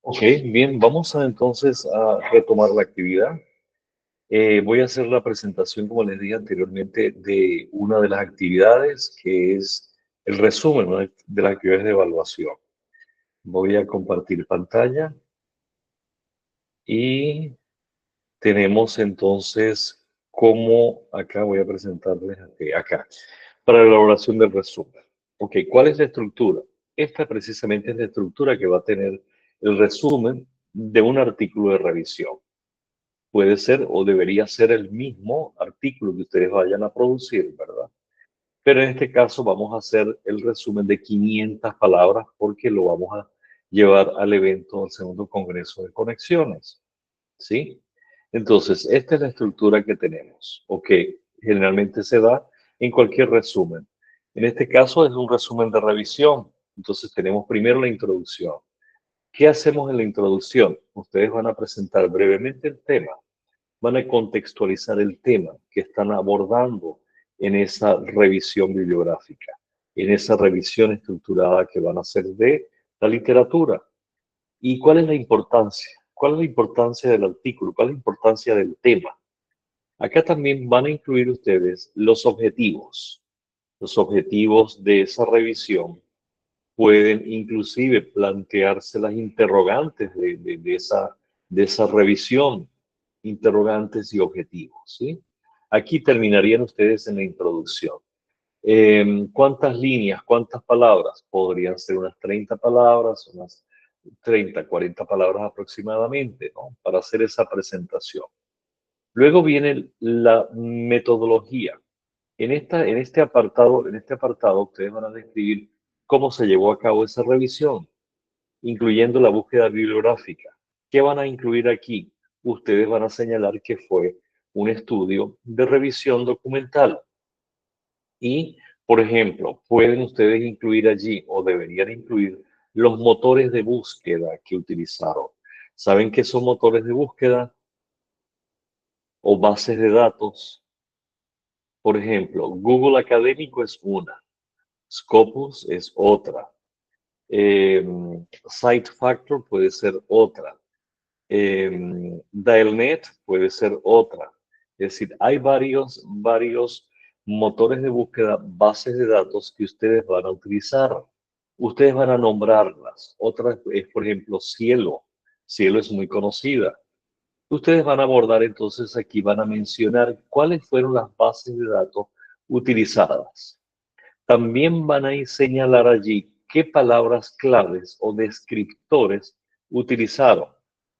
Ok, bien, vamos a entonces a retomar la actividad. Voy a hacer la presentación, como les dije anteriormente, de una de las actividades que es el resumen, ¿no?, de las actividades de evaluación. Voy a compartir pantalla y tenemos entonces cómo, acá voy a presentarles acá, para la elaboración del resumen. Ok, ¿cuál es la estructura? Esta precisamente es la estructura que va a tener el resumen de un artículo de revisión. Puede ser o debería ser el mismo artículo que ustedes vayan a producir, ¿verdad? Pero en este caso vamos a hacer el resumen de 500 palabras porque lo vamos a llevar al evento del segundo Congreso de Conexiones, ¿sí? Entonces, esta es la estructura que tenemos, o que generalmente se da en cualquier resumen. En este caso es un resumen de revisión. Entonces tenemos primero la introducción. ¿Qué hacemos en la introducción? Ustedes van a presentar brevemente el tema, van a contextualizar el tema que están abordando en esa revisión bibliográfica, en esa revisión estructurada que van a hacer de la literatura. ¿Y cuál es la importancia? ¿Cuál es la importancia del artículo? ¿Cuál es la importancia del tema? Acá también van a incluir ustedes los objetivos de esa revisión. Pueden inclusive plantearse las interrogantes de esa revisión, interrogantes y objetivos, ¿sí? Aquí terminarían ustedes en la introducción. ¿Cuántas líneas, cuántas palabras? Podrían ser unas 30 palabras, unas 30, 40 palabras aproximadamente, ¿no?, para hacer esa presentación. Luego viene la metodología. En este apartado, ustedes van a describir cómo se llevó a cabo esa revisión, incluyendo la búsqueda bibliográfica. ¿Qué van a incluir aquí? Ustedes van a señalar que fue un estudio de revisión documental. Y, por ejemplo, pueden ustedes incluir allí, o deberían incluir, los motores de búsqueda que utilizaron. ¿Saben qué son motores de búsqueda o bases de datos? Por ejemplo, Google Académico es una, Scopus es otra, SiteFactor puede ser otra, Dialnet puede ser otra. Es decir, hay varios motores de búsqueda, bases de datos que ustedes van a utilizar. Ustedes van a nombrarlas. Otra es, por ejemplo, Cielo. Cielo es muy conocida. Ustedes van a abordar entonces aquí, van a mencionar cuáles fueron las bases de datos utilizadas. También van a señalar allí qué palabras claves o descriptores utilizaron.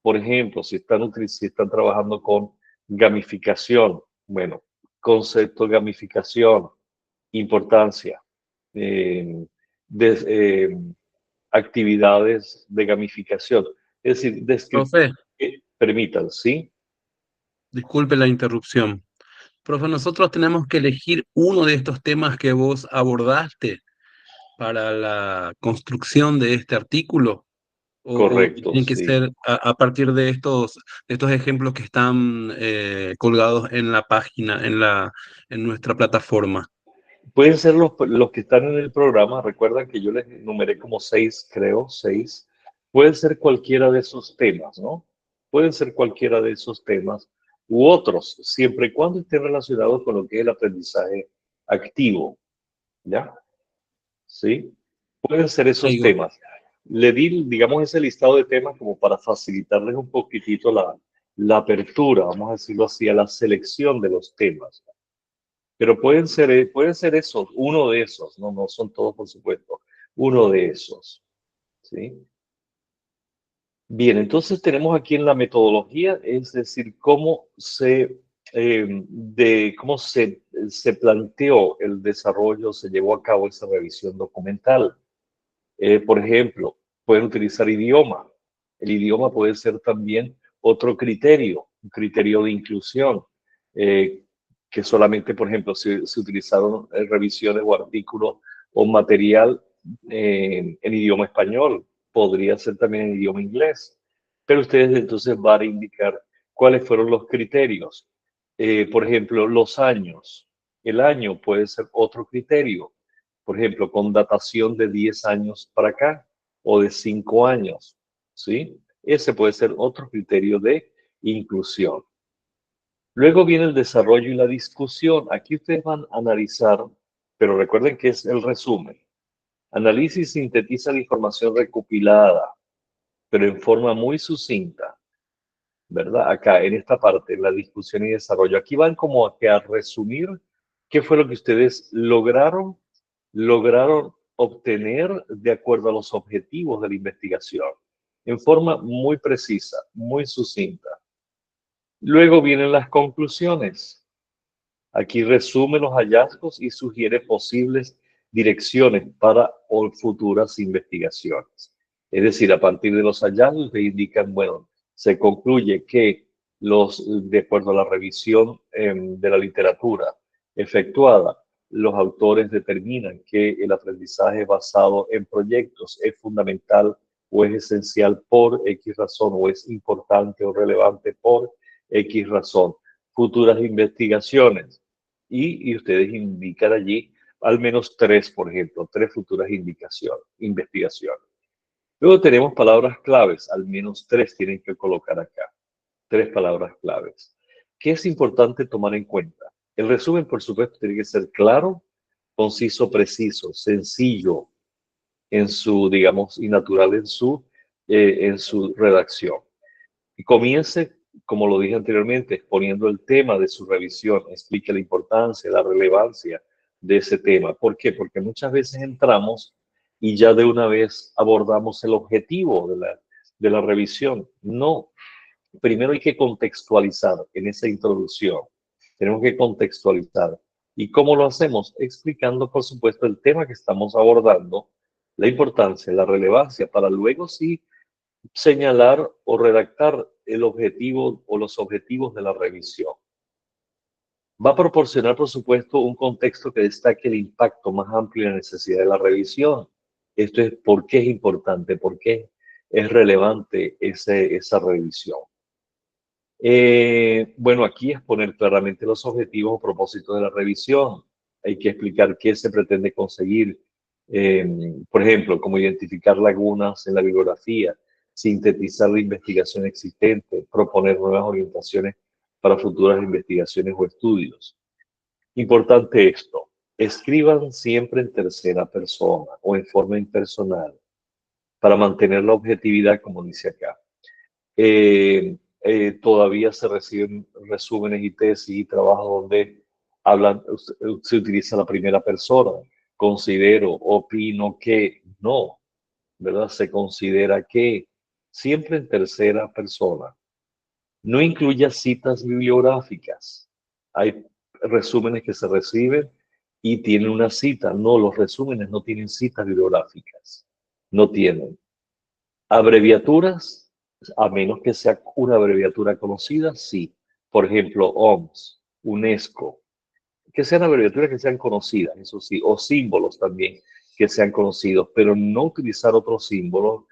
Por ejemplo, si están trabajando con gamificación, bueno, concepto de gamificación, importancia, eh, de, actividades de gamificación. Es decir, Profe, permitan, ¿sí? disculpe la interrupción. Profe, nosotros tenemos que elegir uno de estos temas que vos abordaste para la construcción de este artículo, o Correcto, tienen que sí. ser a partir de estos ejemplos que están colgados en la página, en nuestra plataforma. Pueden ser los que están en el programa. Recuerdan que yo les numeré como seis, creo, seis. Pueden ser cualquiera de esos temas, ¿no? Pueden ser cualquiera de esos temas u otros, siempre y cuando estén relacionados con lo que es el aprendizaje activo, ¿ya? ¿Sí? Pueden ser esos Digo, temas. Le di, digamos, ese listado de temas como para facilitarles un poquitito la apertura, vamos a decirlo así, a la selección de los temas. Pero pueden ser esos, uno de esos, no, no son todos, por supuesto, uno de esos, ¿sí? Bien, entonces tenemos aquí en la metodología, es decir, cómo se planteó el desarrollo, se llevó a cabo esa revisión documental. Por ejemplo, pueden utilizar idioma. El idioma puede ser también otro criterio, un criterio de inclusión, eh, que solamente, por ejemplo, se utilizaron revisiones o artículos o material en idioma español, podría ser también en idioma inglés, pero ustedes entonces van a indicar cuáles fueron los criterios. Por ejemplo, los años. El año puede ser otro criterio, por ejemplo, con datación de 10 años para acá o de 5 años, ¿sí? Ese puede ser otro criterio de inclusión. Luego viene el desarrollo y la discusión. Aquí ustedes van a analizar, pero recuerden que es el resumen. Analiza y sintetiza la información recopilada, pero en forma muy sucinta, ¿verdad? Acá, en esta parte, la discusión y desarrollo. Aquí van como a resumir qué fue lo que ustedes lograron obtener de acuerdo a los objetivos de la investigación, en forma muy precisa, muy sucinta. Luego vienen las conclusiones. Aquí resume los hallazgos y sugiere posibles direcciones para futuras investigaciones. Es decir, a partir de los hallazgos se indican, bueno, se concluye que de acuerdo a la revisión de la literatura efectuada, los autores determinan que el aprendizaje basado en proyectos es fundamental o es esencial por X razón, o es importante o relevante por X razón. Futuras investigaciones. Y ustedes indican allí al menos tres, por ejemplo, tres futuras investigaciones. Luego tenemos palabras claves, al menos tres tienen que colocar acá, tres palabras claves. ¿Qué es importante tomar en cuenta? El resumen, por supuesto, tiene que ser claro, conciso, preciso, sencillo en su, digamos, y natural en su redacción. Y comience, como lo dije anteriormente, exponiendo el tema de su revisión, explique la importancia, la relevancia de ese tema. ¿Por qué? Porque muchas veces entramos y ya de una vez abordamos el objetivo de la revisión. No, primero hay que contextualizar en esa introducción. Tenemos que contextualizar. ¿Y cómo lo hacemos? Explicando, por supuesto, el tema que estamos abordando, la importancia, la relevancia, para luego sí señalar o redactar el objetivo o los objetivos de la revisión. Va a proporcionar, por supuesto, un contexto que destaque el impacto más amplio y la necesidad de la revisión. Esto es por qué es importante, por qué es relevante esa revisión. Bueno, aquí es poner claramente los objetivos o propósitos de la revisión. Hay que explicar qué se pretende conseguir. Por ejemplo, cómo identificar lagunas en la bibliografía, sintetizar la investigación existente, proponer nuevas orientaciones para futuras investigaciones o estudios. Importante esto, escriban siempre en tercera persona o en forma impersonal para mantener la objetividad, como dice acá. Todavía se reciben resúmenes y tesis y trabajos donde se utiliza la primera persona. Considero, opino que, no, ¿verdad? Se considera que, siempre en tercera persona. No incluya citas bibliográficas. Hay resúmenes que se reciben y tienen una cita. No, los resúmenes no tienen citas bibliográficas. No tienen. Abreviaturas, a menos que sea una abreviatura conocida, sí. Por ejemplo, OMS, UNESCO, que sean abreviaturas que sean conocidas, eso sí, o símbolos también que sean conocidos, pero no utilizar otros símbolos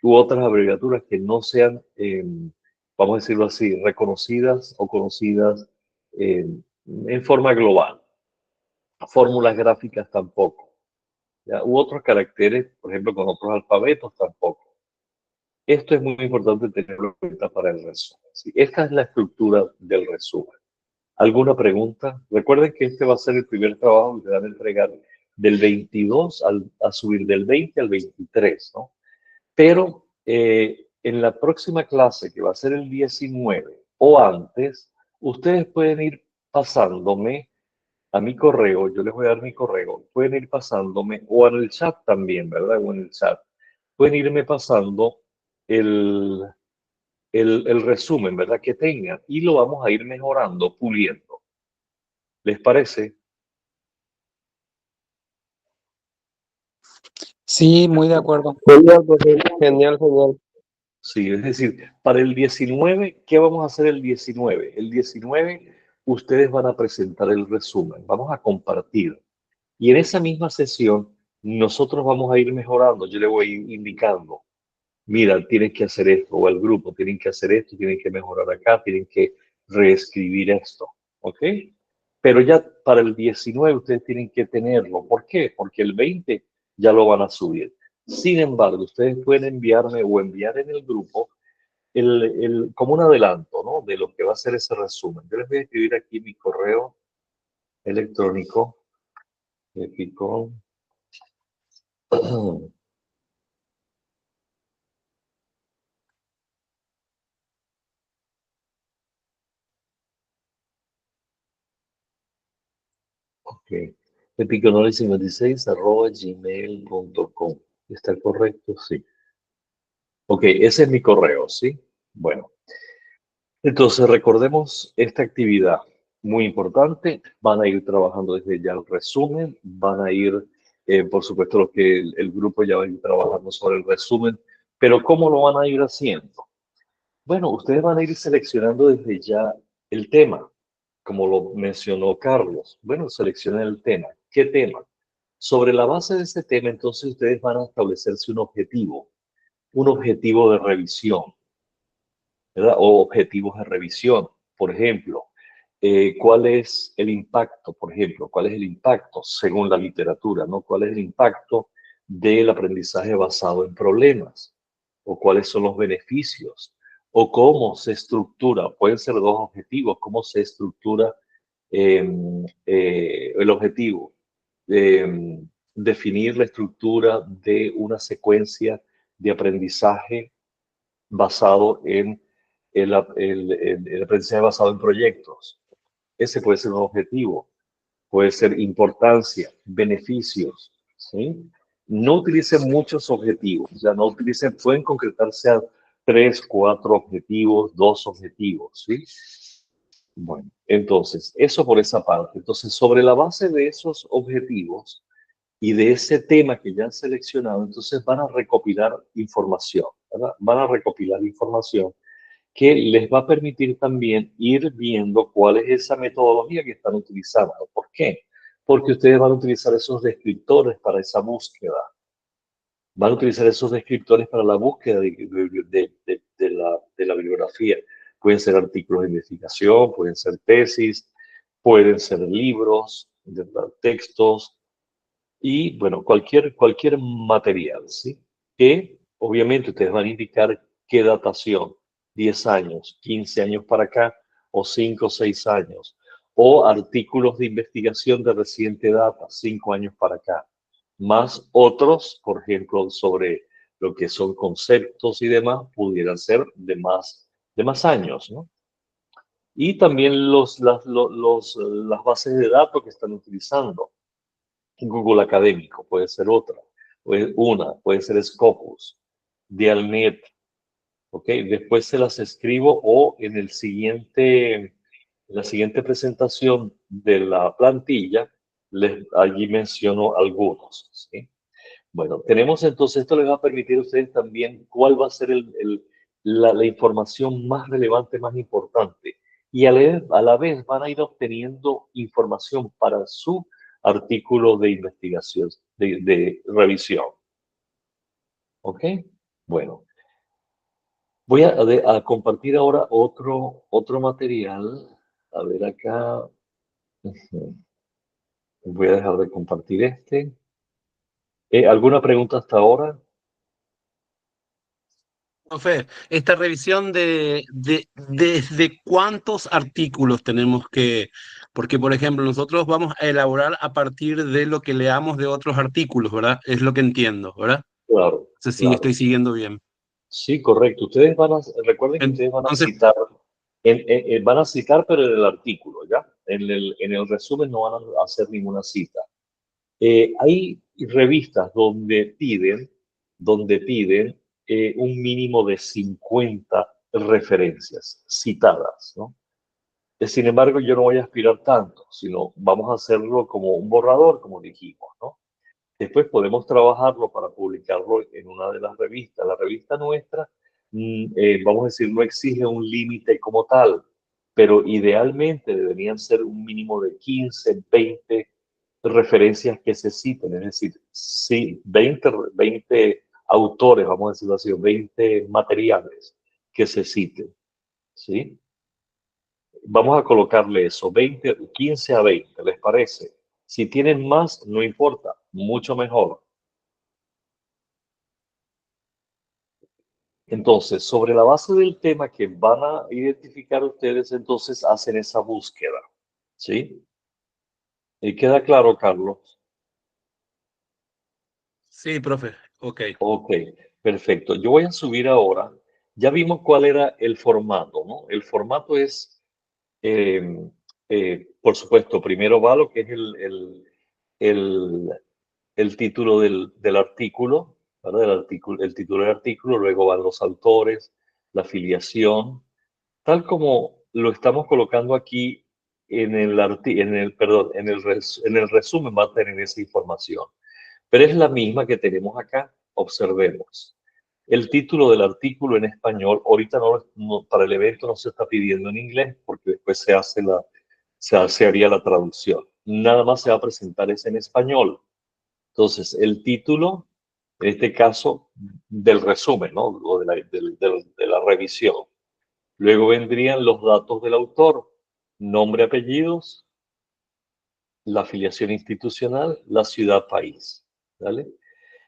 u otras abreviaturas que no sean, vamos a decirlo así, reconocidas o conocidas en forma global. Fórmulas gráficas tampoco. ¿Ya? U otros caracteres, por ejemplo, con otros alfabetos tampoco. Esto es muy importante tenerlo en cuenta para el resumen. ¿Sí? Esta es la estructura del resumen. ¿Alguna pregunta? Recuerden que este va a ser el primer trabajo que se van a entregar del 22 a subir del 20 al 23, ¿no? Pero en la próxima clase, que va a ser el 19 o antes, ustedes pueden ir pasándome a mi correo, yo les voy a dar mi correo, pueden ir pasándome, o en el chat también, ¿verdad? O en el chat, pueden irme pasando el, el resumen, ¿verdad? Que tengan y lo vamos a ir mejorando, puliendo. ¿Les parece? Sí, muy de acuerdo. Genial, profe. Genial, genial. Sí, es decir, para el 19, ¿qué vamos a hacer el 19? El 19, ustedes van a presentar el resumen, vamos a compartir. Y en esa misma sesión, nosotros vamos a ir mejorando. Yo le voy indicando, mira, tienen que hacer esto, o el grupo, tienen que hacer esto, tienen que mejorar acá, tienen que reescribir esto, ¿ok? Pero ya para el 19 ustedes tienen que tenerlo. ¿Por qué? Porque el 20 ya lo van a subir. Sin embargo, ustedes pueden enviarme o enviar en el grupo como un adelanto, ¿no? De lo que va a ser ese resumen. Yo les voy a escribir aquí mi correo electrónico. Épico. Ok. epiconoli56@gmail.com. ¿Está correcto? Sí. Ok, ese es mi correo, ¿sí? Bueno, entonces recordemos esta actividad muy importante. Van a ir trabajando desde ya el resumen, van a ir, por supuesto, lo que el grupo ya va a ir trabajando sobre el resumen, pero ¿cómo lo van a ir haciendo? Bueno, ustedes van a ir seleccionando desde ya el tema, como lo mencionó Carlos. Bueno, seleccionen el tema. ¿Qué tema? Sobre la base de ese tema, entonces ustedes van a establecerse un objetivo de revisión, ¿verdad? O objetivos de revisión. Por ejemplo, ¿cuál es el impacto? Por ejemplo, ¿cuál es el impacto según la literatura, ¿no? ¿Cuál es el impacto del aprendizaje basado en problemas? ¿O cuáles son los beneficios? ¿O cómo se estructura? Pueden ser dos objetivos. ¿Cómo se estructura el objetivo? Definir la estructura de una secuencia de aprendizaje basado en el aprendizaje basado en proyectos. Ese puede ser un objetivo, puede ser importancia, beneficios, ¿sí? No utilicen muchos objetivos, ya no utilicen, pueden concretarse a 3, 4 objetivos, 2 objetivos, ¿sí? Bueno, entonces, eso por esa parte. Entonces, sobre la base de esos objetivos y de ese tema que ya han seleccionado, entonces van a recopilar información, ¿verdad? Van a recopilar información que les va a permitir también ir viendo cuál es esa metodología que están utilizando. ¿Por qué? Porque ustedes van a utilizar esos descriptores para esa búsqueda. Van a utilizar esos descriptores para la búsqueda de la bibliografía. Pueden ser artículos de investigación, pueden ser tesis, pueden ser libros, textos y, bueno, cualquier material, ¿sí? Que obviamente ustedes van a indicar qué datación, 10 años, 15 años para acá, o 5 o 6 años, o artículos de investigación de reciente data, 5 años para acá, más otros, por ejemplo, sobre lo que son conceptos y demás, pudieran ser de más años, ¿no? Y también las bases de datos que están utilizando. Google Académico puede ser otra, puede ser Scopus, Dialnet, ¿ok? Después se las escribo o en la siguiente presentación de la plantilla, allí menciono algunos, ¿sí? Bueno, tenemos entonces, esto les va a permitir a ustedes también cuál va a ser la información más relevante, más importante. Y a la vez van a ir obteniendo información para su artículo de investigación, de revisión. ¿Ok? Bueno, voy a compartir ahora otro material. A ver acá. Voy a dejar de compartir este. ¿Alguna pregunta hasta ahora? Profe, esta revisión desde cuántos artículos tenemos que, porque por ejemplo nosotros vamos a elaborar a partir de lo que leamos de otros artículos, ¿verdad? Es lo que entiendo, ¿verdad? Claro, No sé si claro. estoy siguiendo bien. Sí, correcto. Recuerden que ustedes van a Entonces, citar, van a citar, pero en el artículo, ¿ya? En el resumen no van a hacer ninguna cita. Hay revistas donde piden un mínimo de 50 referencias citadas, ¿no? Sin embargo, yo no voy a aspirar tanto, sino vamos a hacerlo como un borrador, como dijimos, ¿no? Después podemos trabajarlo para publicarlo en una de las revistas. La revista nuestra, vamos a decir, no exige un límite como tal, pero idealmente deberían ser un mínimo de 15, 20 referencias que se citen, es decir, sí, 20 autores, vamos a decirlo así, 20 materiales que se citen, ¿sí? Vamos a colocarle eso, 20, 15 a 20, ¿les parece? Si tienen más, no importa, mucho mejor. Entonces, sobre la base del tema que van a identificar ustedes, entonces hacen esa búsqueda, ¿sí? ¿Y queda claro, Carlos? Sí, profe. Ok. Ok, perfecto. Yo voy a subir ahora. Ya vimos cuál era el formato, ¿no? El formato es, por supuesto, primero va lo que es el, el título del artículo, ¿verdad? El título del artículo, luego van los autores, la afiliación, tal como lo estamos colocando aquí perdón, en el resumen va a tener esa información. Pero es la misma que tenemos acá. Observemos. El título del artículo en español, ahorita para el evento no se está pidiendo en inglés porque después se haría la traducción. Nada más se va a presentar es en español. Entonces, el título, en este caso, del resumen, ¿no? O de la revisión. Luego vendrían los datos del autor, nombre, apellidos, la afiliación institucional, la ciudad, país. ¿Vale?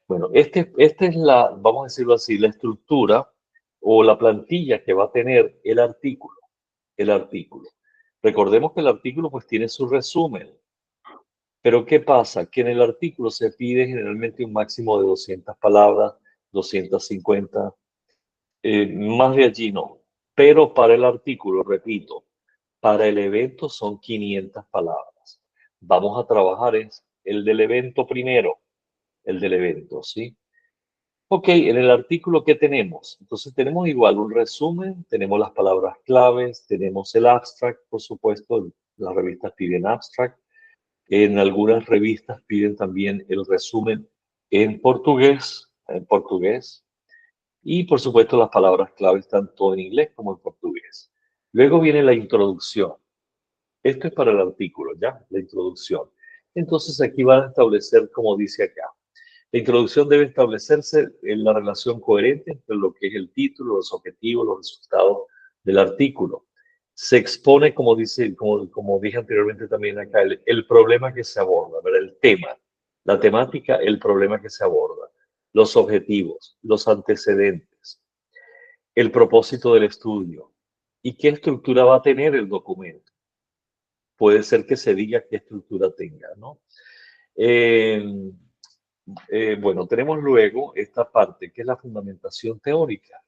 Bueno, esta es la, vamos a decirlo así, la estructura o la plantilla que va a tener el artículo. El artículo. Recordemos que el artículo pues tiene su resumen. Pero ¿qué pasa? Que en el artículo se pide generalmente un máximo de 200 palabras, 250, más de allí no. Pero para el artículo, repito, para el evento son 500 palabras. Vamos a trabajar es el del evento primero, el del evento, ¿sí? Ok, en el artículo, ¿qué tenemos? Entonces tenemos igual un resumen, tenemos las palabras claves, tenemos el abstract, por supuesto, las revistas piden abstract. En algunas revistas piden también el resumen en portugués. Y por supuesto las palabras claves tanto en inglés como en portugués. Luego viene la introducción. Esto es para el artículo, ¿ya? La introducción. Entonces aquí van a establecer, como dice acá, la introducción debe establecerse en la relación coherente entre lo que es el título, los objetivos, los resultados del artículo. Se expone, como dije anteriormente también acá, el problema que se aborda, ¿verdad? El tema, la temática, el problema que se aborda, los objetivos, los antecedentes, el propósito del estudio y qué estructura va a tener el documento. Puede ser que se diga qué estructura tenga, ¿no? Eh, bueno, tenemos luego esta parte que es la fundamentación teórica.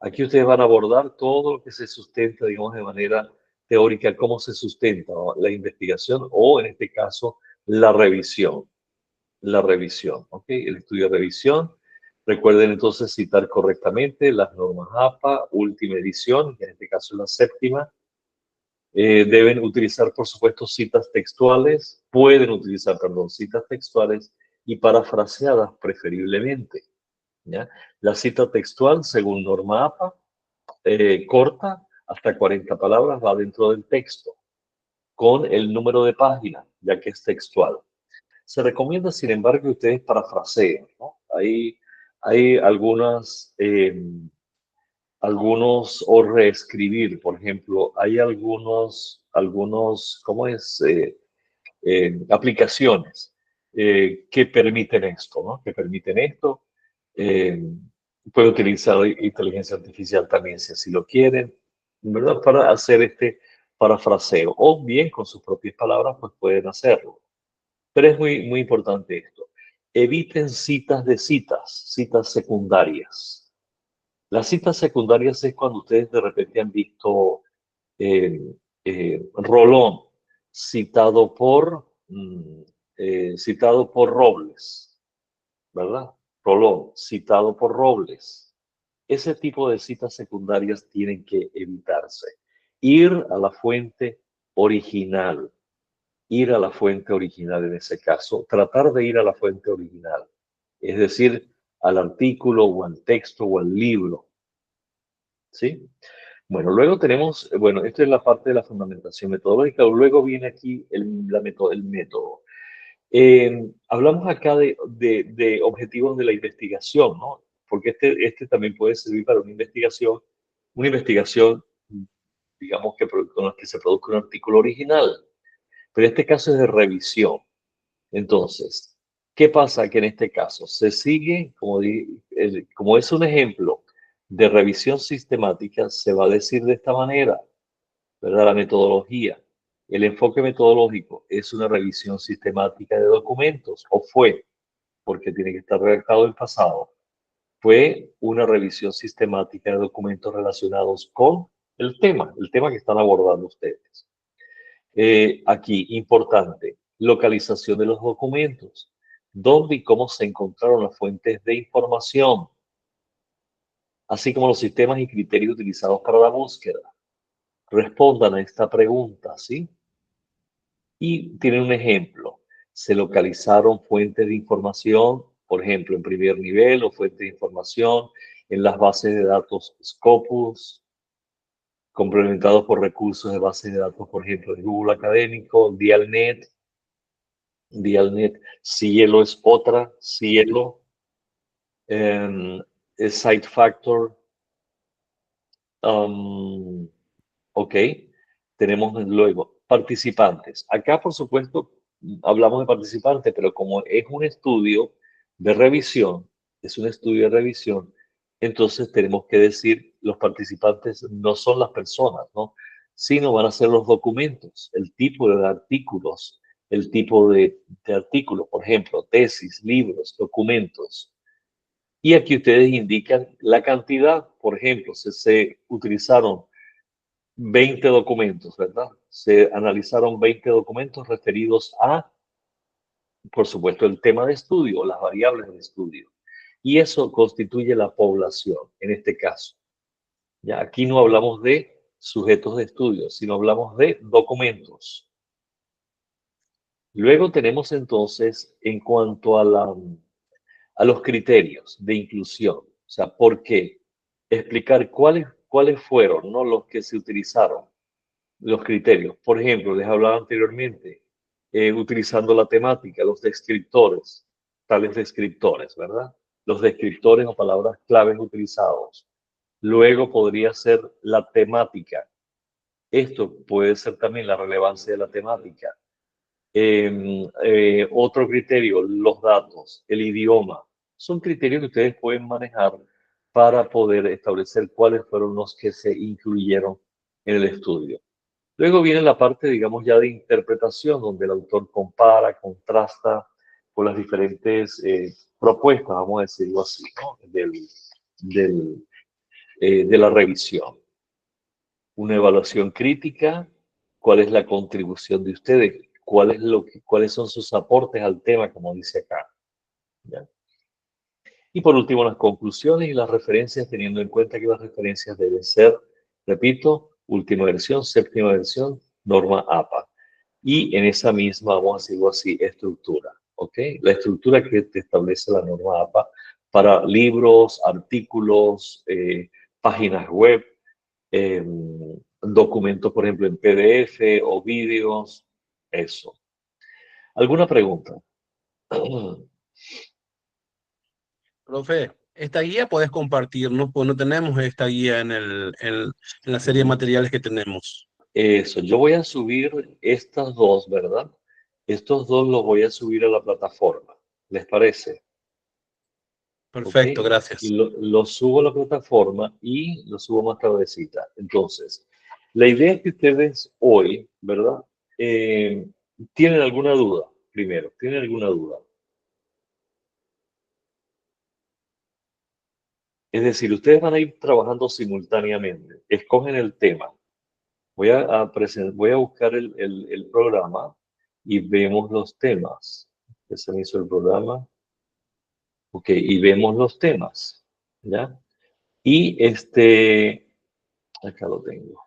Aquí ustedes van a abordar todo lo que se sustenta, digamos, de manera teórica, cómo se sustenta la investigación o, en este caso, la revisión. La revisión, ¿ok? El estudio de revisión. Recuerden entonces citar correctamente las normas APA, última edición, que en este caso es la séptima. Deben utilizar, por supuesto, citas textuales, pueden utilizar, perdón, citas textuales y parafraseadas preferiblemente. ¿Ya? La cita textual, según norma APA, corta, hasta 40 palabras, va dentro del texto, con el número de página, ya que es textual. Se recomienda, sin embargo, que ustedes parafraseen, ¿no? Hay algunos, o reescribir, por ejemplo, hay ¿cómo es? Aplicaciones que permiten esto, ¿no? Que permiten esto. Eh, Puede utilizar inteligencia artificial también si así lo quieren, ¿verdad? Para hacer este parafraseo. O bien con sus propias palabras, pues pueden hacerlo. Pero es muy, muy importante esto. Eviten citas secundarias. Las citas secundarias es cuando ustedes de repente han visto eh, Rolón citado por Robles, ¿verdad? Rolón citado por Robles. Ese tipo de citas secundarias tienen que evitarse. Ir a la fuente original, ir a la fuente original en ese caso, tratar de ir a la fuente original, es decir, al artículo o al texto o al libro, ¿sí? Bueno, luego tenemos, bueno, esto es la parte de la fundamentación metodológica, luego viene aquí el método. Hablamos acá de objetivos de la investigación, ¿no? Porque este también puede servir para una investigación, digamos, con la que se produzca un artículo original, pero este caso es de revisión. Entonces, ¿qué pasa? Que en este caso se sigue, como es un ejemplo, de revisión sistemática se va a decir de esta manera, ¿verdad? La metodología. El enfoque metodológico es una revisión sistemática de documentos, o fue, porque tiene que estar redactado en pasado, fue una revisión sistemática de documentos relacionados con el tema que están abordando ustedes. Aquí, importante, localización de los documentos. ¿Dónde y cómo se encontraron las fuentes de información? Así como los sistemas y criterios utilizados para la búsqueda. Respondan a esta pregunta, ¿sí? Y tienen un ejemplo. Se localizaron fuentes de información, por ejemplo, en primer nivel o fuentes de información en las bases de datos Scopus, complementados por recursos de bases de datos, por ejemplo, de Google Académico, Dialnet, Cielo es otra, Cielo, SiteFactor, ok. Tenemos luego participantes. Acá, por supuesto, hablamos de participantes, pero como es un estudio de revisión, entonces tenemos que decir los participantes no son las personas, ¿no? Sino van a ser los documentos, el tipo de artículos, por ejemplo, tesis, libros, documentos. Y aquí ustedes indican la cantidad, por ejemplo, se utilizaron 20 documentos, ¿verdad? Se analizaron 20 documentos referidos a, por supuesto, el tema de estudio, las variables de estudio. Y eso constituye la población, en este caso. Ya aquí no hablamos de sujetos de estudio, sino hablamos de documentos. Luego tenemos entonces, en cuanto a los criterios de inclusión, o sea, ¿por qué? Explicar cuáles fueron, ¿no?, los que se utilizaron, los criterios. Por ejemplo, les hablaba anteriormente, utilizando la temática, los descriptores, tales descriptores, ¿verdad? Los descriptores o palabras claves utilizados. Luego podría ser la temática. Esto puede ser también la relevancia de la temática. Otro criterio, los datos, el idioma. Son criterios que ustedes pueden manejar para poder establecer cuáles fueron los que se incluyeron en el estudio. Luego viene la parte, digamos, ya de interpretación, donde el autor compara, contrasta con las diferentes propuestas, vamos a decirlo así, ¿no?, de la revisión. Una evaluación crítica, cuál es la contribución de ustedes, cuáles son sus aportes al tema, como dice acá, ¿ya? Y por último, las conclusiones y las referencias, teniendo en cuenta que las referencias deben ser, repito, última versión, séptima versión, norma APA. Y en esa misma, vamos a decirlo así, estructura, ¿ok? La estructura que te establece la norma APA para libros, artículos, páginas web, documentos, por ejemplo, en PDF o vídeos, eso. ¿Alguna pregunta? Profe, esta guía puedes compartirnos, pues no tenemos esta guía en la serie de materiales que tenemos. Eso, yo voy a subir estas dos, ¿verdad? Estos dos los voy a subir a la plataforma. ¿Les parece? Perfecto, ¿Ok? gracias. Y lo subo a la plataforma y lo subo más tardecita. Entonces, la idea es que ustedes hoy, ¿verdad? ¿Tienen alguna duda? Primero, ¿tienen alguna duda? Es decir, ustedes van a ir trabajando simultáneamente. Escogen el tema. Voy a buscar el programa y vemos los temas. Ya se me hizo el programa. Ok, y vemos los temas. ¿Ya? Y acá lo tengo.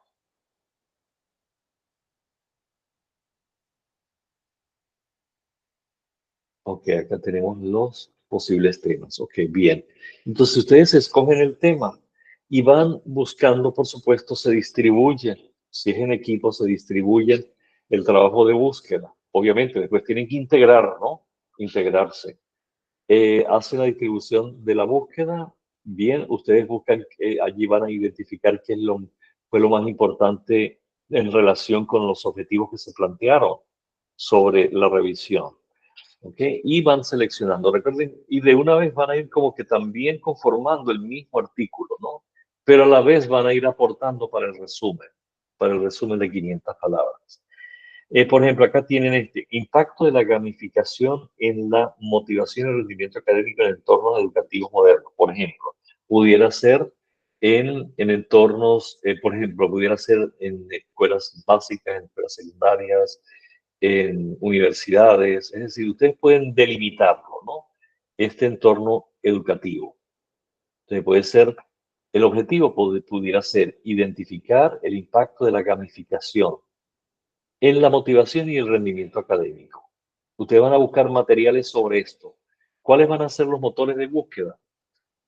Ok, acá tenemos los posibles temas. Ok, bien. Entonces ustedes escogen el tema y van buscando, por supuesto, se distribuyen. Si es en equipo, se distribuyen el trabajo de búsqueda. Obviamente, después tienen que integrar, ¿no? Integrarse. Hacen la distribución de la búsqueda. Bien, ustedes buscan, allí van a identificar qué fue lo más importante en relación con los objetivos que se plantearon sobre la revisión. ¿Ok? Y van seleccionando, recuerden, y de una vez van a ir como que también conformando el mismo artículo, ¿no? pero a la vez van a ir aportando para el resumen de 500 palabras. Por ejemplo, acá tienen este impacto de la gamificación en la motivación y el rendimiento académico en entornos educativos modernos. Por ejemplo, pudiera ser en entornos, por ejemplo, pudiera ser en escuelas básicas, en escuelas secundarias, en universidades. Es decir, ustedes pueden delimitarlo, ¿no? Este entorno educativo. Entonces, puede ser, el objetivo pudiera ser identificar el impacto de la gamificación en la motivación y el rendimiento académico. Ustedes van a buscar materiales sobre esto. ¿Cuáles van a ser los motores de búsqueda?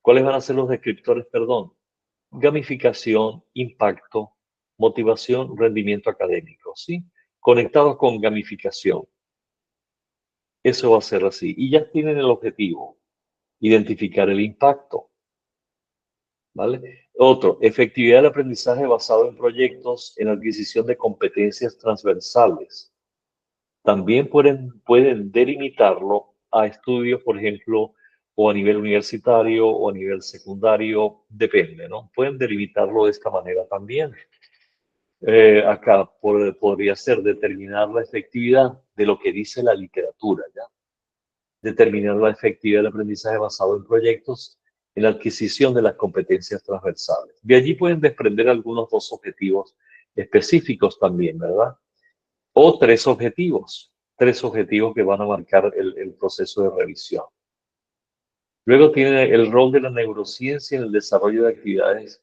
¿Cuáles van a ser los descriptores, perdón? Gamificación, impacto, motivación, rendimiento académico, ¿sí? Conectados con gamificación. Eso va a ser así. Y ya tienen el objetivo, identificar el impacto, ¿vale? Otro, efectividad del aprendizaje basado en proyectos en adquisición de competencias transversales. También pueden delimitarlo a estudios, por ejemplo, o a nivel universitario o a nivel secundario, depende, ¿no? Pueden delimitarlo de esta manera también. Acá podría ser determinar la efectividad de lo que dice la literatura, ¿ya? Determinar la efectividad del aprendizaje basado en proyectos en la adquisición de las competencias transversales. De allí pueden desprender algunos dos objetivos específicos también, ¿verdad? O tres objetivos que van a marcar el proceso de revisión. Luego tiene el rol de la neurociencia en el desarrollo de actividades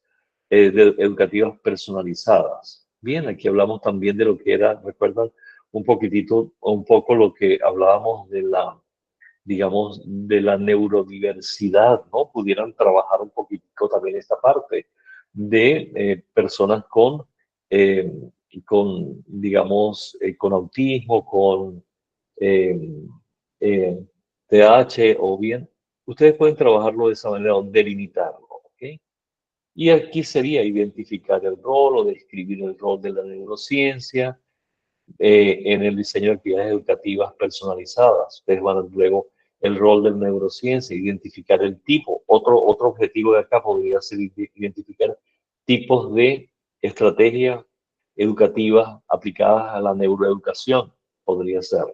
educativas personalizadas. Bien, aquí hablamos también de lo que era, recuerdan un poquitito, un poco lo que hablábamos de la, digamos, de la neurodiversidad, ¿no? Pudieran trabajar un poquitico también esta parte de personas eh, digamos, con autismo, con eh, eh, TH o bien, ustedes pueden trabajarlo de esa manera o delimitarlo, ¿ok? Y aquí sería identificar el rol o describir el rol de la neurociencia en el diseño de actividades educativas personalizadas. Ustedes van a luego el rol del neurociencia, identificar el tipo. Otro objetivo de acá podría ser identificar tipos de estrategias educativas aplicadas a la neuroeducación, podría ser.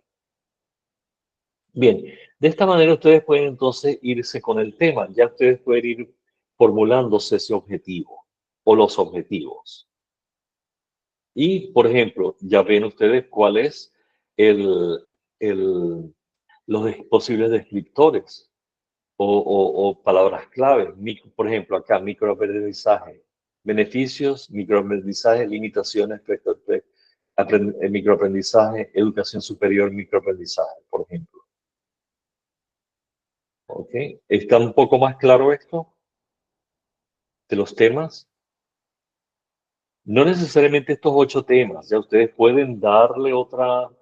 Bien, de esta manera ustedes pueden entonces irse con el tema. Ya ustedes pueden ir formulándose ese objetivo o los objetivos. Y, por ejemplo, ya ven ustedes cuál es el, los posibles descriptores o palabras clave. Por ejemplo, acá, microaprendizaje, beneficios, microaprendizaje, limitaciones, microaprendizaje, educación superior, microaprendizaje, por ejemplo. ¿Ok? ¿Está un poco más claro esto de los temas? No necesariamente estos 8 temas, ya ustedes pueden darle otro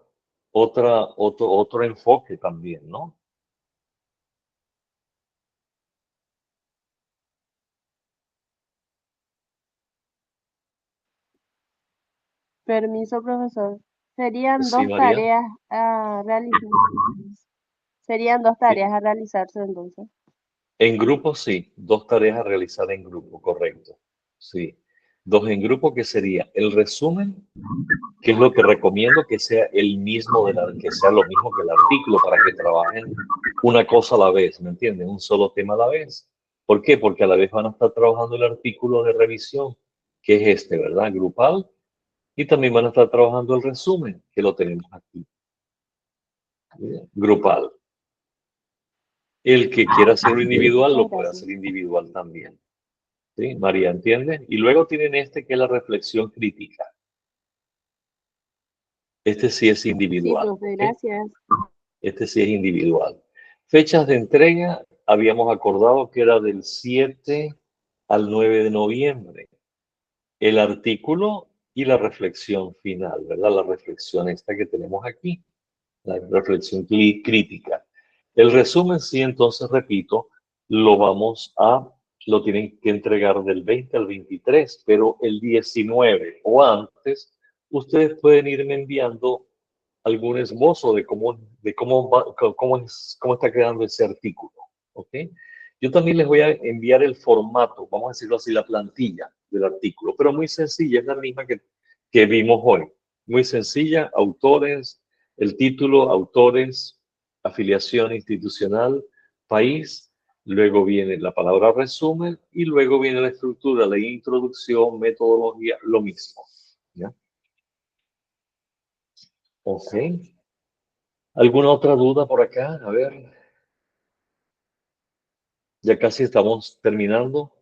enfoque también, ¿no? Permiso, profesor. Serían Sí, dos María. tareas a realizar. Serían dos tareas a realizarse entonces. En grupo, sí. 2 tareas a realizar en grupo, correcto. Sí. 2 en grupo, que sería el resumen, que es lo que recomiendo que sea el mismo, que sea lo mismo que el artículo, para que trabajen una cosa a la vez, ¿me entienden? Un solo tema a la vez. ¿Por qué? Porque a la vez van a estar trabajando el artículo de revisión, que es este, ¿verdad? Grupal. Y también van a estar trabajando el resumen, que lo tenemos aquí. Bien, grupal. El que quiera hacerlo individual, lo puede hacer individual también. ¿Sí? María, ¿entiende? Y luego tienen este que es la reflexión crítica. Este sí es Sí, individual. profe, ¿Ok? gracias. Este sí es individual. Fechas de entrega, habíamos acordado que era del 7 al 9 de noviembre. El artículo y la reflexión final, ¿verdad? La reflexión esta que tenemos aquí, la reflexión crítica. El resumen, sí, entonces repito, lo tienen que entregar del 20 al 23, pero el 19 o antes, ustedes pueden irme enviando algún esbozo de cómo está quedando ese artículo, ¿ok? Yo también les voy a enviar el formato, vamos a decirlo así, la plantilla del artículo, pero muy sencilla, es la misma que vimos hoy. Muy sencilla, autores, el título, autores, afiliación institucional, país, luego viene la palabra resumen y luego viene la estructura, la introducción, metodología, lo mismo. ¿Ya? Ok. ¿Alguna otra duda por acá? A ver. Ya casi estamos terminando.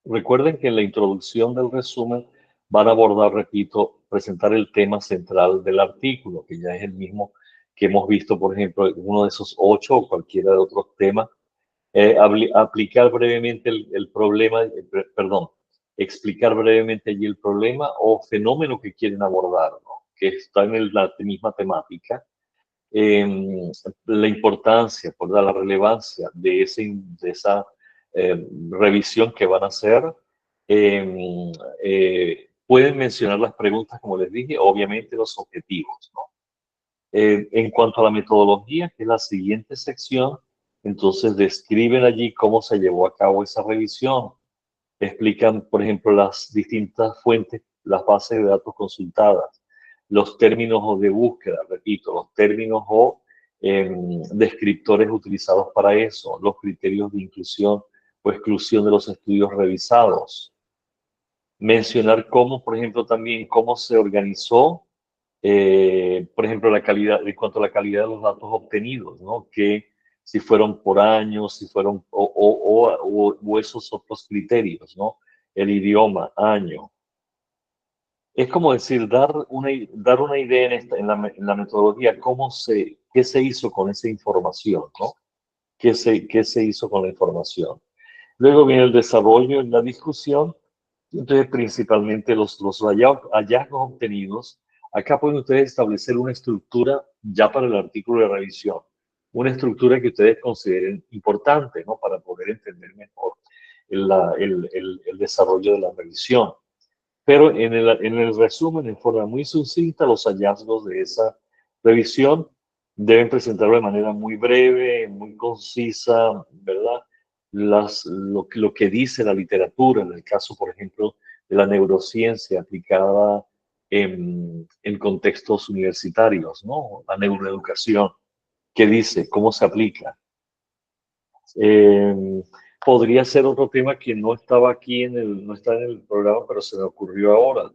Recuerden que en la introducción del resumen van a abordar, repito, presentar el tema central del artículo, que ya es el mismo que hemos visto, por ejemplo, uno de esos 8 o cualquiera de otros temas. Aplicar brevemente el problema, perdón, explicar brevemente allí el problema o fenómeno que quieren abordar, ¿no? Que está en la misma temática. La importancia, por la relevancia de esa revisión que van a hacer. Pueden mencionar las preguntas, como les dije, obviamente los objetivos, ¿no? En cuanto a la metodología, que es la siguiente sección, entonces describen allí cómo se llevó a cabo esa revisión. Explican, por ejemplo, las distintas fuentes, las bases de datos consultadas, los términos de búsqueda, repito, los términos o descriptores utilizados para eso, los criterios de inclusión o exclusión de los estudios revisados. Mencionar cómo, por ejemplo, también cómo se organizó, por ejemplo, la calidad, en cuanto a la calidad de los datos obtenidos, ¿no? Que si fueron por años, si fueron, o esos otros criterios, ¿no? El idioma, año. Es como decir, dar una idea en la metodología, qué se hizo con esa información, ¿no? ¿Qué se hizo con la información? Luego viene el desarrollo en la discusión. Entonces, principalmente los hallazgos obtenidos. Acá pueden ustedes establecer una estructura ya para el artículo de revisión. Una estructura que ustedes consideren importante, ¿no? Para poder entender mejor el desarrollo de la revisión. Pero en el resumen, en forma muy sucinta, los hallazgos de esa revisión deben presentarlo de manera muy breve, muy concisa, ¿verdad? Lo que dice la literatura, en el caso, por ejemplo, de la neurociencia aplicada en contextos universitarios, ¿no? La neuroeducación, ¿qué dice? ¿Cómo se aplica? Podría ser otro tema que no estaba aquí no está en el programa, pero se me ocurrió ahora.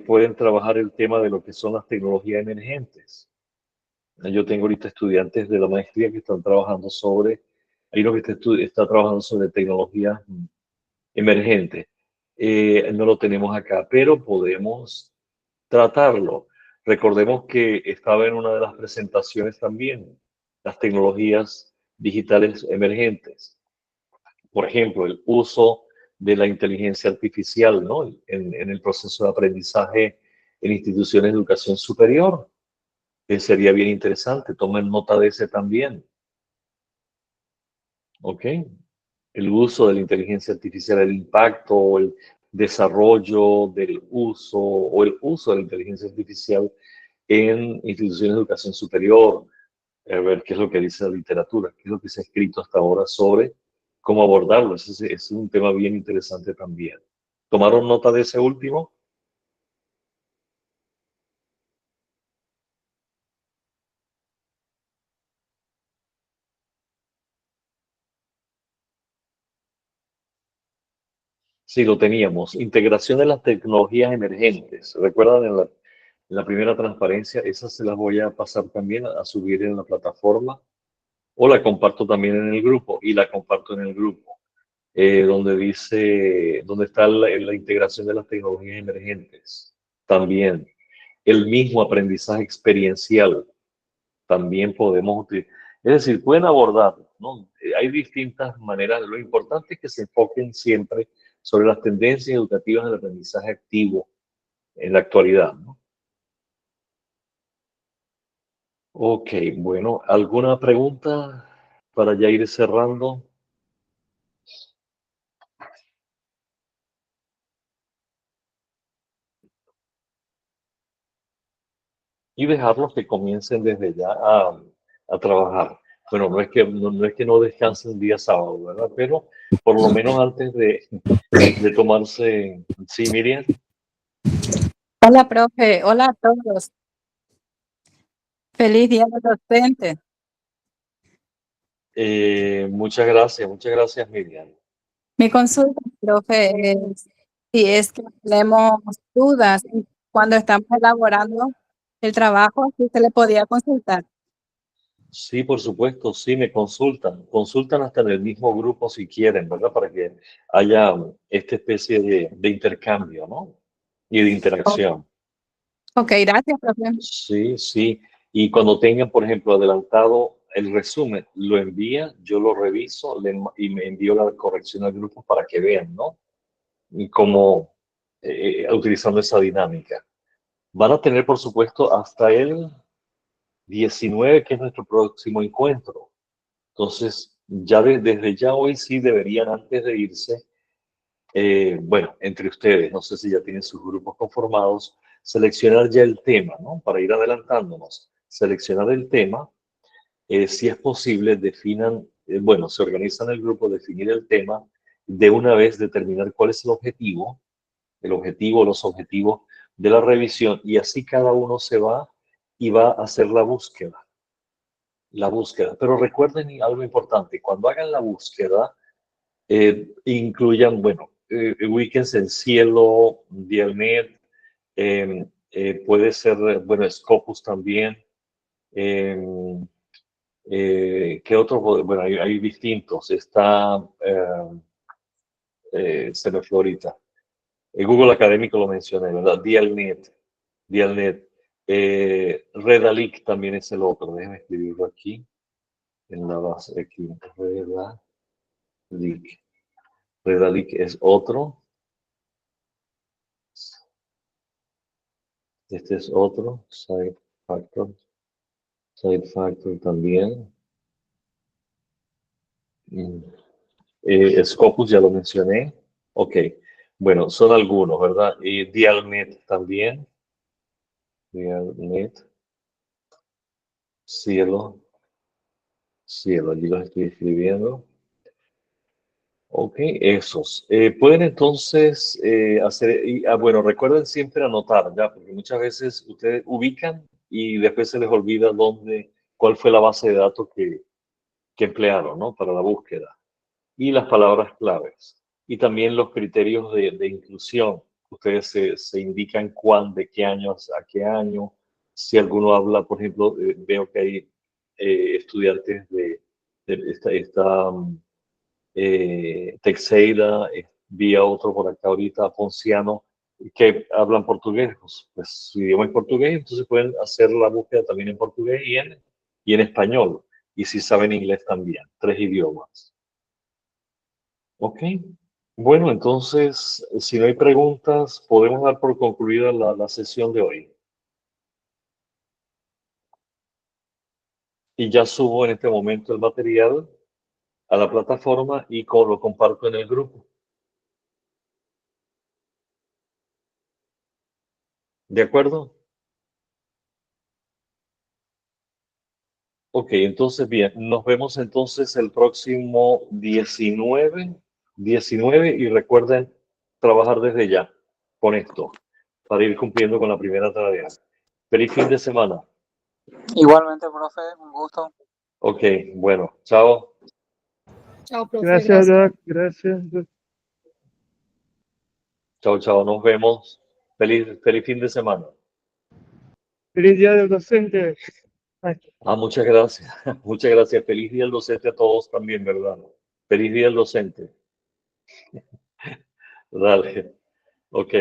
Pueden trabajar el tema de lo que son las tecnologías emergentes. Yo tengo ahorita estudiantes de la maestría que están trabajando hay uno que está trabajando sobre tecnologías emergentes. No lo tenemos acá, pero podemos tratarlo. Recordemos que estaba en una de las presentaciones también, las tecnologías digitales emergentes. Por ejemplo, el uso de la inteligencia artificial, ¿no? En el proceso de aprendizaje en instituciones de educación superior. Sería bien interesante. Tomen nota de ese también. ¿Ok? El uso de la inteligencia artificial, el impacto o el desarrollo del uso o el uso de la inteligencia artificial en instituciones de educación superior. A ver qué es lo que dice la literatura, qué es lo que se ha escrito hasta ahora sobre cómo abordarlo. Ese es un tema bien interesante también. ¿Tomaron nota de ese último? Sí, lo teníamos. Integración de las tecnologías emergentes. ¿Recuerdan en la primera transparencia? Esas se las voy a pasar también a subir en la plataforma o la comparto también en el grupo y la comparto en el grupo, donde está la integración de las tecnologías emergentes. También el mismo aprendizaje experiencial. También podemos utilizar. Es decir, pueden abordar, ¿no? Hay distintas maneras. Lo importante es que se enfoquen siempre sobre las tendencias educativas del aprendizaje activo en la actualidad, ¿no? Ok, bueno, ¿alguna pregunta para ya ir cerrando? y dejarlos que comiencen desde ya a trabajar. Bueno, no es que no descansen el día sábado, ¿verdad? Pero por lo menos antes de tomarse, sí, Miriam. Hola, profe. Hola a todos. Feliz Día del Docente. Muchas gracias, Miriam. Mi consulta, profe, es si es que tenemos dudas cuando estamos elaborando el trabajo, si se le podía consultar. Sí, por supuesto, sí, me consultan hasta en el mismo grupo si quieren, ¿verdad? Para que haya esta especie de intercambio, ¿no? Y de interacción. Ok, gracias, profe. Sí, sí. Y cuando tengan, por ejemplo, adelantado el resumen, lo envía, yo lo reviso y me envío la corrección al grupo para que vean, ¿no? Y cómo, utilizando esa dinámica. Van a tener, por supuesto, hasta el 19, que es nuestro próximo encuentro. Entonces, ya desde ya hoy sí deberían, antes de irse, bueno, entre ustedes, no sé si ya tienen sus grupos conformados, seleccionar ya el tema, ¿no? Para ir adelantándonos, seleccionar el tema, si es posible, definan, bueno, se organizan el grupo, definir el tema, de una vez determinar cuál es el objetivo, los objetivos de la revisión, y así cada uno se va y va a hacer la búsqueda. Pero recuerden algo importante, cuando hagan la búsqueda, incluyan, bueno, ubíquense en Cielo, Dialnet, puede ser, bueno, Scopus también. ¿Qué otro? Bueno, hay distintos. Está, se me fue ahorita. Google Académico lo mencioné, ¿verdad? Dialnet. Redalic también es el otro. Déjenme escribirlo aquí, en la base, aquí. Redalic es otro. Este es otro. Factor también. Scopus ya lo mencioné. Ok. Bueno, son algunos, ¿verdad? Y Dialnet también. Dialnet. Cielo, allí los estoy escribiendo. Ok, esos. Pueden entonces hacer, bueno, recuerden siempre anotar, ya, porque muchas veces ustedes ubican y después se les olvida cuál fue la base de datos que emplearon, ¿no? Para la búsqueda. Y las palabras claves. Y también los criterios de inclusión. Ustedes se indican de qué año a qué año. Si alguno habla, por ejemplo, veo que hay estudiantes Teixeira, vi a otro por acá ahorita, Ponciano, que hablan portugués. Pues su idioma es portugués, entonces pueden hacer la búsqueda también en portugués y en español. Y si saben inglés también, 3 idiomas. Ok. Bueno, entonces, si no hay preguntas, podemos dar por concluida la sesión de hoy. Y ya subo en este momento el material a la plataforma y lo comparto en el grupo. ¿De acuerdo? Ok, entonces bien, nos vemos entonces el próximo 19 y recuerden trabajar desde ya con esto para ir cumpliendo con la primera tarea. Feliz fin de semana. Igualmente, profe, un gusto. Ok, bueno, chao. Chao, profe. Gracias, Doc. Gracias. Chao, nos vemos. Feliz fin de semana. Feliz Día del Docente. Muchas gracias. Muchas gracias. Feliz día al docente a todos también, ¿verdad? Feliz día al docente. Dale. Ok.